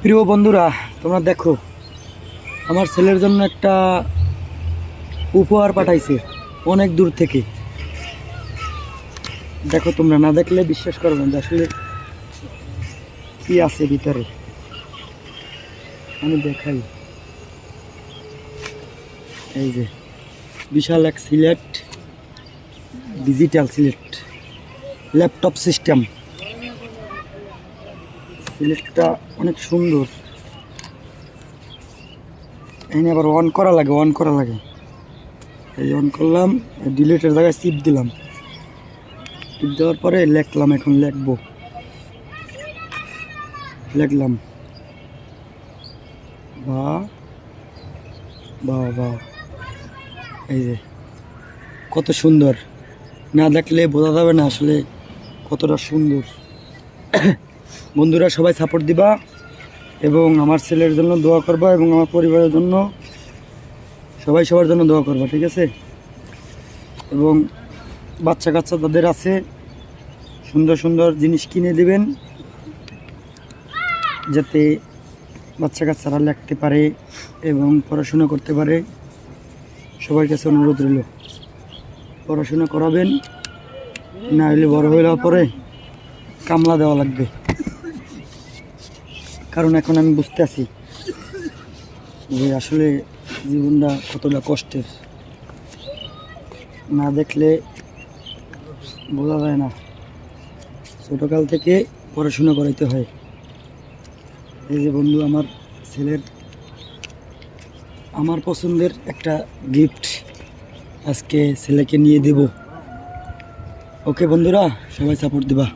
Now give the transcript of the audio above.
প্রিয় বন্ধুরা, তোমরা দেখো আমার ছেলের জন্য একটা উপহার পাঠাইছে অনেক দূর থেকে। দেখো, তোমরা না দেখলে বিশ্বাস করবে না আসলে কি আছে ভিতরে। আমি দেখাই, এই যে বিশাল এক slate, digital slate laptop system. সিলেটটা অনেক সুন্দর। এখানে আবার অন করা লাগে। এই অন করলাম, ডিলিটের জায়গায় চিপ দিলাম, চিপ দেওয়ার পরে লিখলাম। এখন লিখলাম বা এই যে কত সুন্দর, না দেখলে বোঝা যাবে না আসলে কতটা সুন্দর। বন্ধুরা, সবাই সাপোর্ট দিবা এবং আমার ছেলের জন্য দোয়া করবা এবং আমার পরিবারের জন্য সবাই সবার জন্য দোয়া করবা, ঠিক আছে? এবং বাচ্চা কাচ্চা তাদের আছে, সুন্দর সুন্দর জিনিস কিনে দিবেন যাতে বাচ্চা কাচ্চারা লিখতে পারে এবং পড়াশোনা করতে পারে। সবার কাছে অনুরোধ রইল, পড়াশোনা করাবেন, না হলে বড় হয়ে যাওয়ার পরে কামলা দেওয়া লাগবে। কারণ এখন আমি বুঝতে আছি যে আসলে জীবনটা কতটা কষ্টের, না দেখলে বোঝা যায় না। ছোটোকাল থেকে পড়াশোনা করাইতে হয়। এই যে বন্ধু, আমার ছেলের আমার পছন্দের একটা গিফট আজকে ছেলেকে নিয়ে দেব। ওকে বন্ধুরা, সবাই সাপোর্ট দিবা।